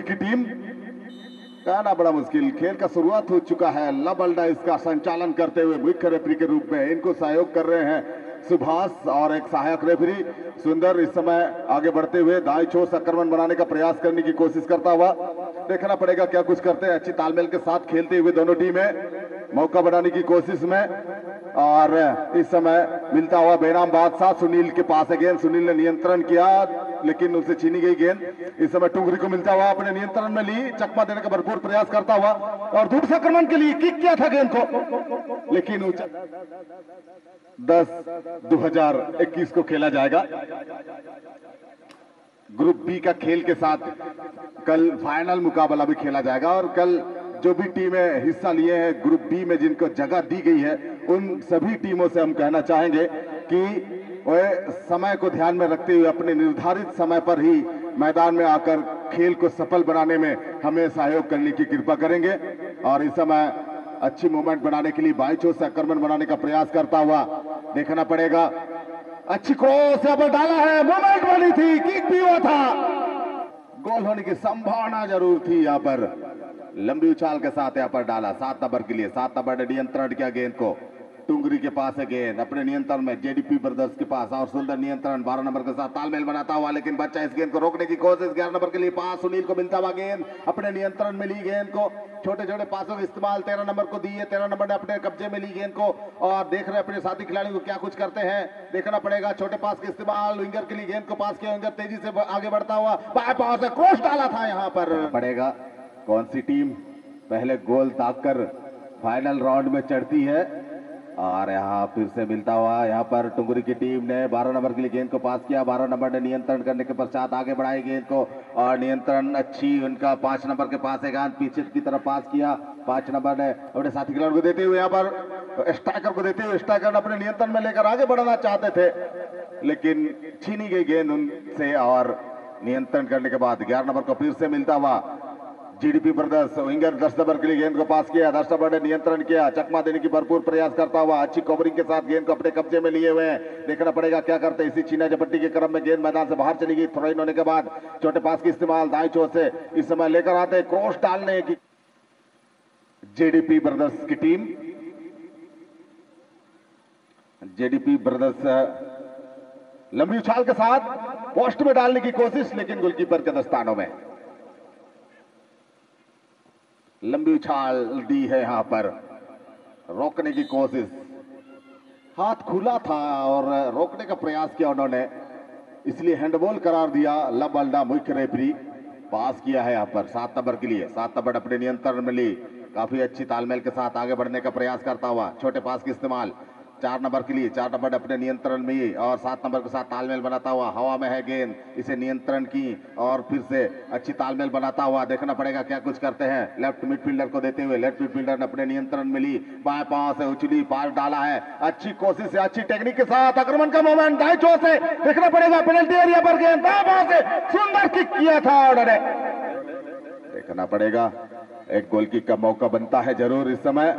की टीम कहना बड़ा मुश्किल, खेल का शुरुआत हो चुका है। लबल्डा इसका संचालन करते हुए मुख्य रेफरी के रूप में इनको सहयोग कर रहे हैं सुभाष और एक सहायक रेफरी सुंदर। इस समय आगे बढ़ते हुए दाई छोर आक्रमण बनाने का प्रयास करने की कोशिश करता हुआ देखना पड़ेगा क्या कुछ करते हैं। अच्छी तालमेल के साथ खेलते हुए दोनों टीमें मौका बनाने की कोशिश में। और इस समय मिलता हुआ बेनाम बादशाह सुनील के पास है गेंद। सुनील ने नियंत्रण किया लेकिन उसे छीनी गई गेंद। इस समय टुंगरी को मिलता हुआ अपने नियंत्रण में ली, चकमा देने का भरपूर प्रयास करता हुआ और दूर से आक्रमण के लिए किक किया था गेंद को, लेकिन 10/2021 को खेला जाएगा। ग्रुप बी का खेल के साथ कल फाइनल मुकाबला भी खेला जाएगा और कल जो भी टीमें हिस्सा लिए हैं ग्रुप बी में जिनको जगह दी गई है उन सभी टीमों से हम कहना चाहेंगे कि वह समय को ध्यान में रखते हुए अपने निर्धारित समय पर ही मैदान में आकर खेल को सफल बनाने में हमें सहयोग करने की कृपा करेंगे। और इस समय अच्छी मूवमेंट बनाने के लिए बाईं छोर से आक्रमण बनाने का प्रयास करता हुआ देखना पड़ेगा। अच्छी क्रॉस यहाँ पर डाला है, मूवमेंट बनी थी, किक भी हुआ था, गोल होने की संभावना जरूर थी। यहाँ पर लंबी उछाल के साथ यहाँ पर डाला 7 नंबर के लिए। 7 नंबर ने नियंत्रण किया गेंद को, टुंगरी के पास है गेंद अपने नियंत्रण में, जेडीपी ब्रदर्स के पास और सुंदर नियंत्रण 12 नंबर के साथ तालमेल बनाता हुआ, लेकिन बच्चा इस गेंद को रोकने की कोशिश। 11 नंबर के लिए पास सुनील को मिलता हुआ गेंद अपने नियंत्रण में ली गेंद को, छोटे छोटे पासों का इस्तेमाल 13 नंबर को दी है। 13 नंबर ने अपने कब्जे में ली गेंद को और देख रहे अपने साथी खिलाड़ी को क्या कुछ करते हैं, देखना पड़ेगा। छोटे पास का इस्तेमाल, विंगर के लिए गेंद को पास किया, विंगर तेजी से आगे बढ़ता हुआ बाएं पास से क्रॉस डाला था। यहाँ पर पड़ेगा कौन सी टीम पहले गोल दागकर फाइनल राउंड में चढ़ती है। और यहाँ फिर से मिलता हुआ यहाँ पर टुंगरी की टीम ने 12 नंबर के लिए गेंद को पास किया। 12 नंबर ने नियंत्रण करने के पश्चात आगे बढ़ाई गेंद को और नियंत्रण अच्छी उनका 5 नंबर के पास है गेंद, पीछे की तरफ पास किया। 5 नंबर ने अपने साथी खिलाड़ी को देते हुए यहाँ पर स्ट्राइकर को देते हुए, स्ट्राइकर अपने नियंत्रण में लेकर आगे बढ़ना चाहते थे लेकिन छीनी गई गेंद उनसे और नियंत्रण करने के बाद 11 नंबर को फिर से मिलता हुआ जीडीपी ब्रदर्स विंगर 10 नंबर के लिए गेंद को पास किया। 10 नंबर ने नियंत्रण किया, चकमा देने की भरपूर प्रयास करता हुआ अच्छी कवरिंग के साथ गेंद को अपने कब्जे में लिए हुए हैं। देखना पड़ेगा क्या करते। इसी छीना झपट्टी के क्रम में गेंद मैदान से बाहर चली गई। थ्रो इन होने के बाद छोटे पास की इस्तेमाल दाएं छोर से इस समय लेकर आते क्रॉस डालने की जेडीपी ब्रदर्स की टीम। जेडीपी ब्रदर्स लंबी उछाल के साथ पोस्ट में डालने की कोशिश, लेकिन गोलकीपर के दस्तानों में। लंबी उछाल दी है, यहाँ पर रोकने की कोशिश, हाथ खुला था और रोकने का प्रयास किया उन्होंने, इसलिए हैंडबॉल करार दिया। लबल्डा मुख्य रेफरी पास किया है यहाँ पर 7 नंबर के लिए। 7 नंबर अपने नियंत्रण में ली, काफी अच्छी तालमेल के साथ आगे बढ़ने का प्रयास करता हुआ, छोटे पास की इस्तेमाल 4 नंबर के लिए। 4 नंबर अपने नियंत्रण में और 7 नंबर के साथ तालमेल बनाता हुआ, हवा में है गेंद, इसे नियंत्रण की और फिर से अच्छी तालमेल बनाता हुआ देखना पड़ेगा क्या कुछ करते हैं। लेफ्ट मिडफील्डर को देते हुए, लेफ्ट मिडफील्डर ने अपने नियंत्रण में ली, बाएं पांव से उछली, पार डाला है, अच्छी कोशिश से अच्छी टेक्निक के साथ आक्रमण का मोमेंट दाएं छोर से देखना पड़ेगा, पेनल्टी एरिया पर गेंद बाएं पांव से सुंदर किक किया था उन्होंने। देखना पड़ेगा एक गोल किक का मौका बनता है जरूर। इस समय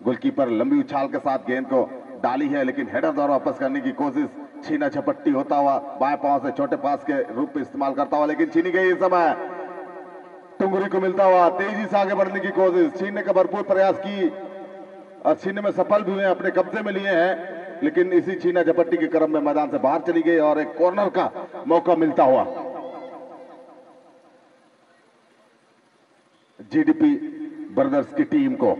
गोलकीपर लंबी उछाल के साथ गेंद को डाली है, लेकिन हेडर द्वारा वापस करने की कोशिश, छीना झपट्टी होता हुआ बाएं पांव से छोटे पास के रूप में इस्तेमाल करता हुआ, लेकिन छीनी गई। इस समय टुंगरी को मिलता हुआ तेजी से आगे बढ़ने की कोशिश, छीनने का भरपूर प्रयास की और छीनने में सफल भी हुए, अपने कब्जे में लिए हैं, लेकिन इसी छीना झपट्टी के क्रम में मैदान से बाहर चली गई और एक कॉर्नर का मौका मिलता हुआ जीडीपी ब्रदर्स की टीम को।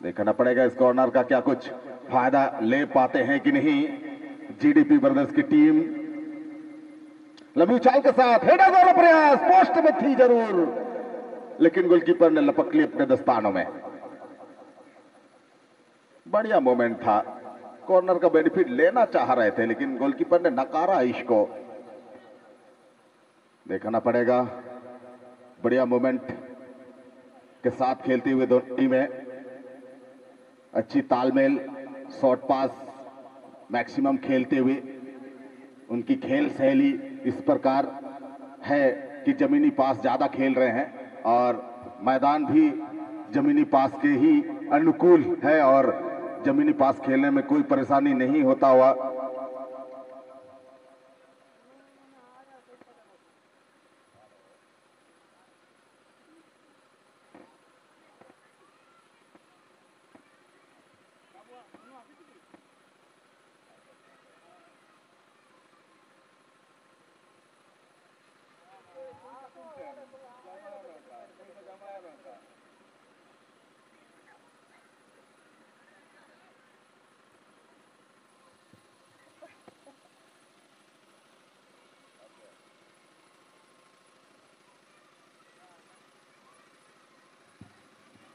देखना पड़ेगा इस कॉर्नर का क्या कुछ फायदा ले पाते हैं कि नहीं जीडीपी ब्रदर्स की टीम। लंबी उछाल के साथ हेडर वाला प्रयास, पोस्ट में थी जरूर, लेकिन गोलकीपर ने लपक ली अपने दस्तानों में। बढ़िया मोमेंट था, कॉर्नर का बेनिफिट लेना चाह रहे थे, लेकिन गोलकीपर ने नकारा इसको। देखना पड़ेगा, बढ़िया मोमेंट के साथ खेलते हुए दोनों टीमें, अच्छी तालमेल, शॉर्ट पास मैक्सिमम खेलते हुए। उनकी खेल शैली इस प्रकार है कि जमीनी पास ज्यादा खेल रहे हैं और मैदान भी जमीनी पास के ही अनुकूल है और जमीनी पास खेलने में कोई परेशानी नहीं होता हुआ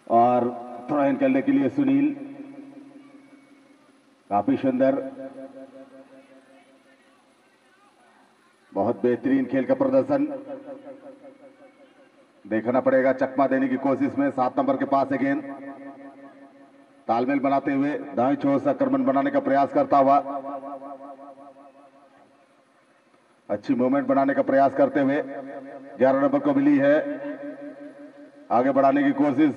और थ्रो इन करने के लिए सुनील, काफी सुंदर, बहुत बेहतरीन खेल का प्रदर्शन। देखना पड़ेगा चकमा देने की कोशिश में 7 नंबर के पास है गेंद, तालमेल बनाते हुए दाएं छोर से आक्रमण बनाने का प्रयास करता हुआ, अच्छी मूवमेंट बनाने का प्रयास करते हुए 11 नंबर को मिली है, आगे बढ़ाने की कोशिश।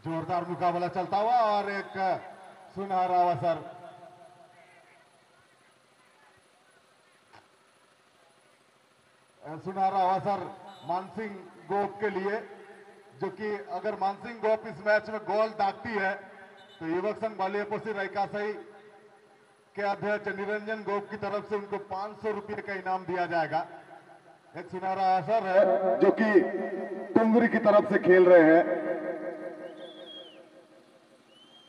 जोरदार मुकाबला चलता हुआ और एक सुनहरा अवसर मानसिंह गोप के लिए, जो कि अगर मानसिंह गोप इस मैच में गोल दागती है तो युवक संघ बालियापोसी रायकासाई के अध्यक्ष निरंजन गोप की तरफ से उनको 500 रुपये का इनाम दिया जाएगा। एक सुनहरा अवसर है जो कि टुंगरी की तरफ से खेल रहे हैं,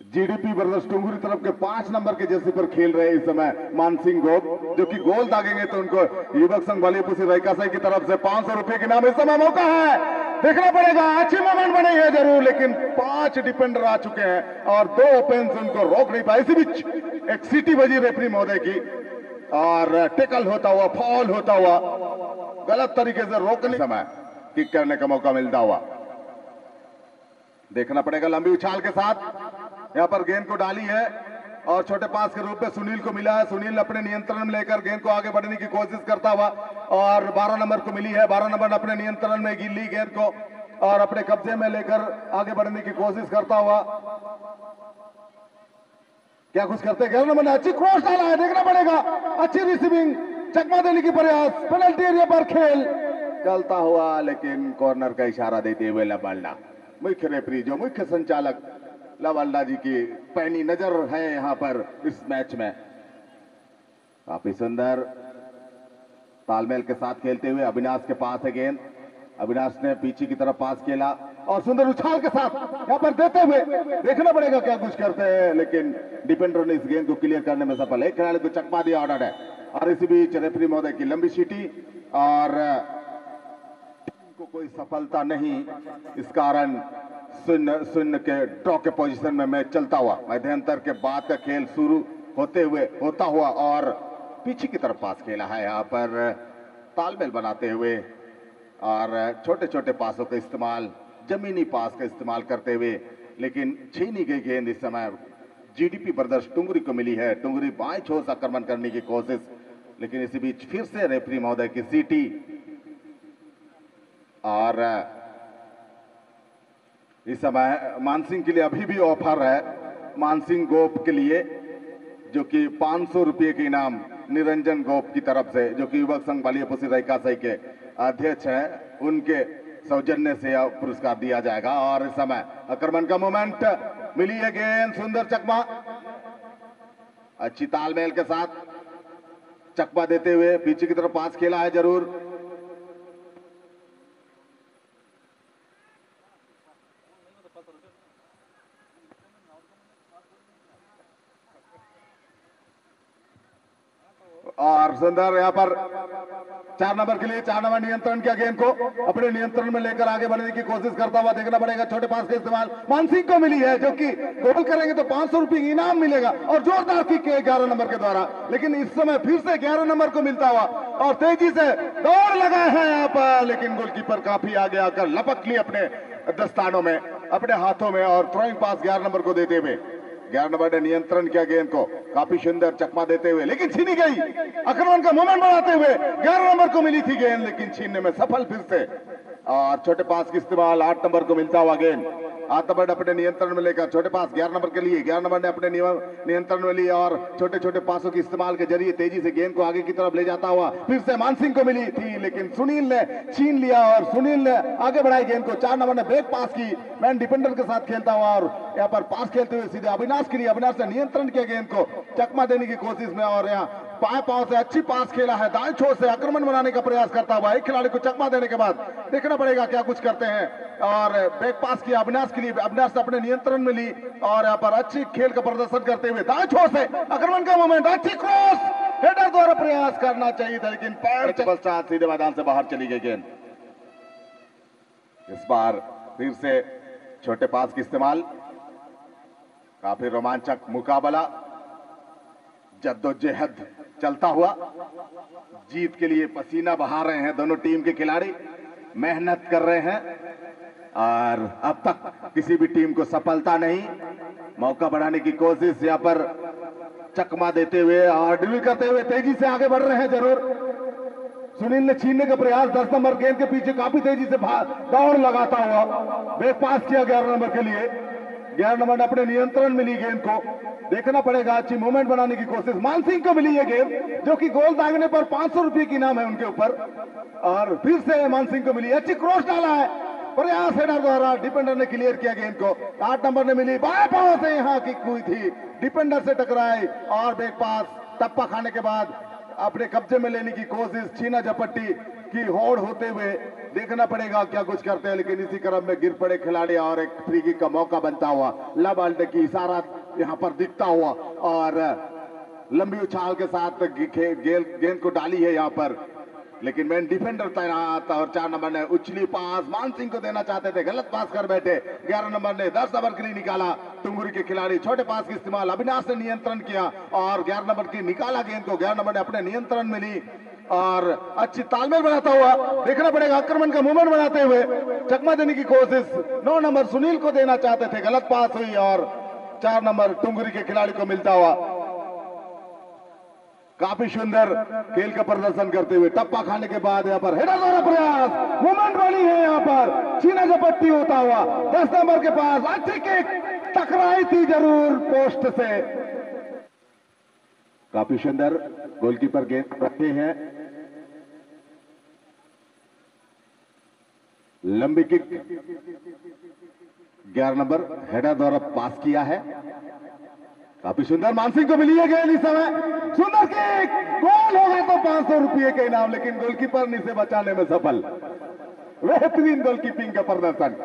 जीडीपी ब्रदर्स टुंगरी तरफ के 5 नंबर के जर्सी पर खेल रहे हैं इस समय मानसिंह गोप, जो कि गोल दागेंगे तो उनको युवक संघ बालियापोसी रायकासाई की तरफ से 500 रुपए के नाम। इस समय मौका है, देखना पड़ेगा, अच्छी मूवमेंट बनी है जरूर, लेकिन 5 डिफेंडर आ चुके हैं और 2 ओपेंस उनको रोक नहीं पाए। इसी बीच एक सीटी बजी रेफरी महोदय की और टेकल होता हुआ, फॉल होता हुआ, गलत तरीके से रोकने समय किक करने का मौका मिलता हुआ। देखना पड़ेगा, लंबी उछाल के साथ यहां पर गेंद को डाली है और छोटे पास के रूप में सुनील को मिला है। सुनील अपने नियंत्रण में लेकर गेंद को आगे बढ़ने की कोशिश करता हुआ और 12 नंबर को मिली है। 12 नंबर अपने नियंत्रण में ली गेंद को और अपने कब्जे में लेकर आगे बढ़ने की कोशिश करता हुआ, क्या कुछ करते 11 नंबर ने अच्छी क्रॉस डाला है, देखना पड़ेगा, अच्छी रिसीविंग, चकमा देने की प्रयास, पेनल्टी एरिया पर खेल चलता हुआ, लेकिन कॉर्नर का इशारा देते हुए लबाल्डा, मुख्य रेफरी जो मुख्य संचालक लवाल्डा जी की पैनी नजर है यहां पर इस मैच में। काफी सुंदर तालमेल के साथ खेलते हुए अविनाश के पास है गेंद, अविनाश ने पीछे की तरफ पास खेला और सुंदर उछाल के साथ यहां पर देते हुए, देखना पड़ेगा क्या कुछ करते हैं, लेकिन डिफेंडर ने इस गेंद को क्लियर करने में सफल। एक खिलाड़ी को चकमा दिया ऑर्डर है और इसी बीच रेफरी महोदय की लंबी सीटी और को कोई सफलता नहीं, इस कारण शून्य के ड्रॉ के पोजीशन में मैच चलता हुआ। मध्यांतर के बाद का खेल शुरू होता हुआ और पीछे की तरफ पास खेला है यहां पर तालमेल बनाते हुए और छोटे छोटे पासों का इस्तेमाल, जमीनी पास का इस्तेमाल करते हुए, लेकिन छीनी गई गेंद इस समय जीडीपी ब्रदर्स टुंगरी को मिली है। टुंगरी बाएं छोर से आक्रमण करने की कोशिश, लेकिन इसी बीच फिर से रेफरी महोदय की सीटी और इस समय मानसिंह के लिए अभी भी ऑफर है, मानसिंह गोप के लिए, जो कि 500 रुपये के इनाम निरंजन गोप की तरफ से, जो कि युवक संघ बालियापोसी रायकासाई के अध्यक्ष हैं, उनके सौजन्य से यह पुरस्कार दिया जाएगा। और इस समय आक्रमण का मोमेंट, मिली है गेंद, सुंदर चकमा, अच्छी तालमेल के साथ चकमा देते हुए पीछे की तरफ पास खेला है जरूर। और सुंदर यहाँ पर 4 नंबर के लिए 4 नंबर नियंत्रण किया, गेंद को अपने नियंत्रण में लेकर आगे बढ़ने की कोशिश करता हुआ देखना पड़ेगा। छोटे पास का इस्तेमाल मानसिंह को मिली है, जो कि गोल करेंगे तो 500 रुपए इनाम मिलेगा और जोरदार किक है 11 नंबर के द्वारा। लेकिन इस समय फिर से 11 नंबर को मिलता हुआ और तेजी से दौड़ लगा है यहाँ पर, लेकिन गोलकीपर काफी आगे आकर लपक ली अपने दस्तानों में, अपने हाथों में, और थ्रोइंग पास 11 नंबर को देते हुए 11 नंबर ने नियंत्रण किया गेंद को, काफी सुंदर चकमा देते हुए, लेकिन छीनी गई। आक्रमण का मोमेंट बढ़ाते हुए 11 नंबर को मिली थी गेंद, लेकिन छीनने में सफल फिर से, और छोटे पास की इस्तेमाल 8 नंबर को मिलता हुआ गेंद। 8 नंबर अपने नियंत्रण में लेकर छोटे पास 11 नंबर के लिए, 11 नंबर ने अपने नियंत्रण में लिया और छोटे छोटे पासों के इस्तेमाल के जरिए तेजी से गेंद को आगे की तरफ ले जाता हुआ फिर से मानसिंह को मिली थी, लेकिन सुनील ने छीन लिया और सुनील ने आगे बढ़ाई गेंद को। 4 नंबर ने ब्रेक पास की, मैन डिफेंडर के साथ खेलता हुआ और यहाँ पर पास खेलते हुए सीधे अविनाश के लिए, अविनाश ने नियंत्रण किया गेंद को चकमा देने की कोशिश में, और यहाँ पाए पांव से अच्छी पास खेला है, दाएं छोर से आक्रमण बनाने का प्रयास करता हुआ एक खिलाड़ी को चकमा देने के बाद देखना पड़ेगा क्या कुछ करते हैं, और बैक पास किया अविनाश के लिए, अविनाश ने अपने नियंत्रण में ली और यहाँ पर अच्छी खेल का प्रदर्शन करते हुए दाएं छोर से आक्रमण का मोमेंट, अच्छी क्रॉस हेडर द्वारा प्रयास करना चाहिए था, लेकिन पैर पश्चात सीधे मैदान से बाहर चली गई गेंद। इस बार फिर से छोटे पास की इस्तेमाल, काफी रोमांचक मुकाबला, जद्दोजहद चलता हुआ, जीत के लिए पसीना बहा रहे हैं दोनों टीम के खिलाड़ी, मेहनत कर रहे हैं, और अब तक किसी भी टीम को सफलता नहीं। मौका बढ़ाने की कोशिश, यहाँ पर चकमा देते हुए और ड्रिबल करते हुए तेजी से आगे बढ़ रहे हैं जरूर। सुनील ने छीनने का प्रयास, 10 नंबर गेंद के पीछे काफी तेजी से दौड़ लगाता हुआ बैक पास किया 11 नंबर के लिए। 11 नंबर ने अपने नियंत्रण में ली गेंद को, देखना पड़ेगा, अच्छी मूवमेंट बनाने की कोशिश, मानसिंह को मिली है गेंद, जो कि गोल दागने पर 500 रुपए की इनाम है उनके ऊपर, और फिर से मानसिंह को मिली, अच्छी क्रॉस डाला है, प्रयास हेडर द्वारा डिफेंडर ने क्लियर किया गेंद को। 8 नंबर ने मिली, बाएं पांव से यहाँ किक हुई थी, डिफेंडर से टकराई और बैक पास टप्पा खाने के बाद अपने कब्जे में लेने की कोशिश, छीना झपट्टी की होड़ होते हुए देखना पड़ेगा क्या कुछ करते हैं, लेकिन इसी क्रम में गिर पड़े खिलाड़ी और एक फ्री किक का मौका बनता हुआ, लब अल्टे की इशारा यहाँ पर दिखता हुआ और लंबी उछाल के साथ गेंद को डाली है यहाँ पर, लेकिन मैन डिफेंडर तैनात और 4 नंबर ने उछली पास मानसिंह को देना चाहते थे, गलत पास कर बैठे। 11 नंबर ने 10 नंबर के लिए निकाला, टुंगुरी के खिलाड़ी, छोटे पास की इस्तेमाल, अविनाश ने नियंत्रण किया और 11 नंबर की निकाला गेंद को, 11 नंबर ने अपने नियंत्रण में ली और अच्छी तालमेल बनाता हुआ देखना पड़ेगा, आक्रमण का मूवमेंट बनाते हुए चकमा देने की कोशिश 9 नंबर सुनील को देना चाहते थे, गलत पास हुई और 4 नंबर टुंगुरी के खिलाड़ी को मिलता हुआ। काफी सुंदर खेल का प्रदर्शन करते हुए टप्पा खाने के बाद यहाँ पर हेडर द्वारा प्रयास, मूवमेंट बनी है यहाँ पर, छीना झपट्टी होता हुआ 10 नंबर के पास, अच्छी किक टकराई थी जरूर पोस्ट से। काफी सुंदर गोलकीपर गेंद रखे हैं, लंबी किक 11 नंबर हेडर द्वारा पास किया है, काफी सुंदर मानसिंह को मिली है गेंद इस समय, सुंदर किक, गोल होगा तो 500 रुपये के इनाम, लेकिन गोलकीपर ने इसे बचाने में सफल, बेहतरीन गोलकीपिंग का प्रदर्शन।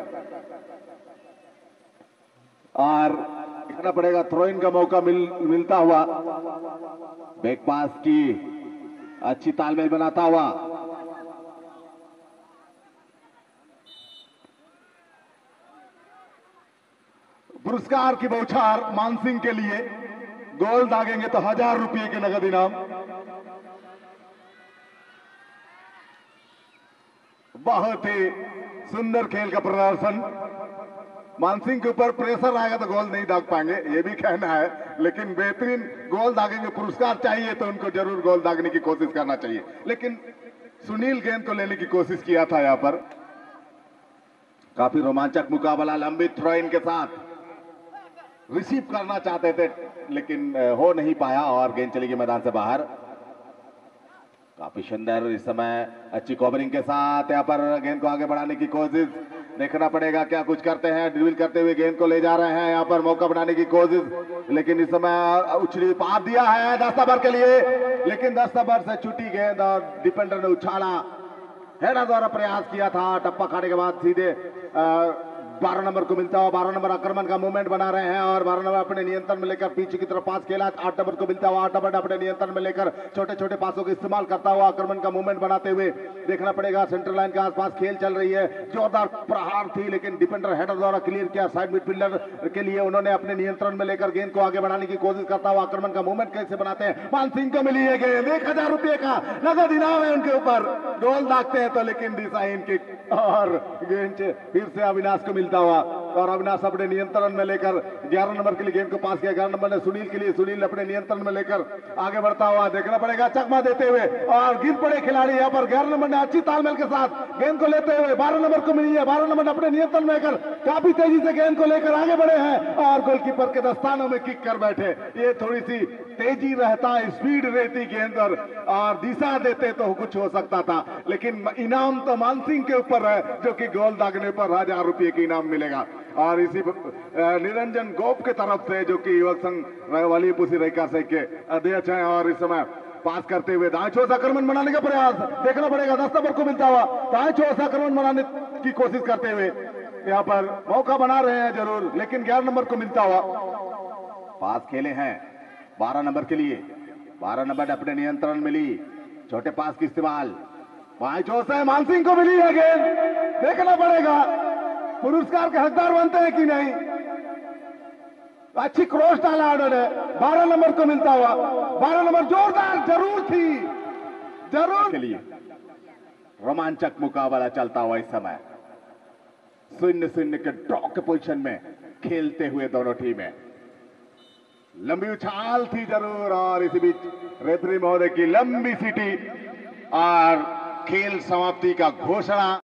और देखना पड़ेगा थ्रोइन का मौका मिलता हुआ, बैक पास की अच्छी तालमेल बनाता हुआ पुरस्कार की बौछार मानसिंह के लिए, गोल दागेंगे तो 1000 रुपये के नगद इनाम। बहुत ही सुंदर खेल का प्रदर्शन, मानसिंह के ऊपर प्रेशर आएगा तो गोल नहीं दाग पाएंगे, ये भी कहना है, लेकिन बेहतरीन गोल दागेंगे, पुरस्कार चाहिए तो उनको जरूर गोल दागने की कोशिश करना चाहिए, लेकिन सुनील गेंद को लेने की कोशिश किया था यहाँ पर। काफी रोमांचक मुकाबला, लंबी थ्रो इन के साथ रिसीव करना चाहते थे लेकिन हो नहीं पाया और गेंद चली गई मैदान से बाहर। काफी सुंदर इस समय अच्छी कवरिंग के साथ यहाँ पर गेंद को आगे बढ़ाने की कोशिश, देखना पड़ेगा क्या कुछ करते हैं, ड्रिबल करते हुए गेंद को ले जा रहे हैं, यहाँ पर मौका बनाने की कोशिश, लेकिन इस समय उछली पार दिया है 10 नंबर के लिए, लेकिन 10 नंबर से छुटी गेंद और डिफेंडर ने उछाला, हेडर द्वारा प्रयास किया था, टप्पा खाने के बाद सीधे 12 नंबर को मिलता हुआ। 12 नंबर आक्रमण का मूवमेंट बना रहे हैं और 12 नंबर अपने नियंत्रण में लेकर पीछे की तरफ पास खेला। 8 नंबर को मिलता हुआ। 8 नंबर अपने नियंत्रण में लेकर छोटे छोटे पासों का इस्तेमाल करता हुआ आक्रमण का मूवमेंट बनाते हुए देखना पड़ेगा। सेंटर लाइन के आसपास खेल चल रही है, जोरदार प्रहार थी लेकिन डिफेंडर हेडर द्वारा क्लियर किया। साइड मिडफील्डर के लिए उन्होंने अपने नियंत्रण में लेकर गेंद को आगे बढ़ाने की कोशिश करता हुआ आक्रमण का मूवमेंट कैसे बनाते हैं। मान सिंह को मिली है गेंद, 1000 रुपए का नगद इनाम है उनके ऊपर। गोल दागते हैं तो लेकिन डिजाइन किक और गेंद फिर से अविनाश को मिलता हुआ और अविनाश अपने नियंत्रण में लेकर 11 नंबर के लिए गेंद को पास किया। 11 नंबर ने सुनील के लिए, सुनील अपने नियंत्रण में लेकर आगे बढ़ता हुआ देखना पड़ेगा चकमा देते हुए और गिर पड़े खिलाड़ी यहाँ पर। 11 नंबर ने अच्छी तालमेल के साथ गेंद को लेते हुए 12 नंबर को मिली है। 12 नंबर ने अपने नियंत्रण में लेकर काफी तेजी से गेंद को लेकर आगे बढ़े हैं और गोलकीपर के दस्तानों में किक कर बैठे। ये थोड़ी सी तेजी रहता, स्पीड रहती गेंद और दिशा देते तो कुछ हो सकता था, लेकिन इनाम तो मानसिंह के ऊपर है जो कि गोल दागने पर 1000 रुपये की इनाम मिलेगा। और इसी निरंजन गोप के तरफ से जो कि युवक संघ वालीपुसी रैका से के अध्यक्ष हैं और इस समय पास करते हुए दाएं छोर से आक्रमण बनाने का प्रयास देखना पड़ेगा। 10 नंबर को मिलता हुआ दाएं छोर से आक्रमण बनाने की कोशिश करते हुए यहाँ पर मौका बना रहे हैं जरूर, लेकिन 11 नंबर को मिलता हुआ पास खेले हैं 12 नंबर के लिए। 12 नंबर ने अपने नियंत्रण मिली, छोटे पास की इस्तेमाल बाएं छोर से मानसिंह को मिली है गेंद, देखना पड़ेगा पुरस्कार के हकदार बनते हैं कि नहीं। अच्छी क्रॉस डाला उन्होंने, 12 नंबर को मिलता हुआ। 12 नंबर जोरदार जरूर थी, जरूर के लिए रोमांचक मुकाबला चलता हुआ इस समय 0-0 के ड्रॉ के पोजीशन में खेलते हुए दोनों टीमें। लंबी उछाल थी जरूर और इसी बीच रेफरी महोदय की लंबी सीटी और खेल समाप्ति का घोषणा।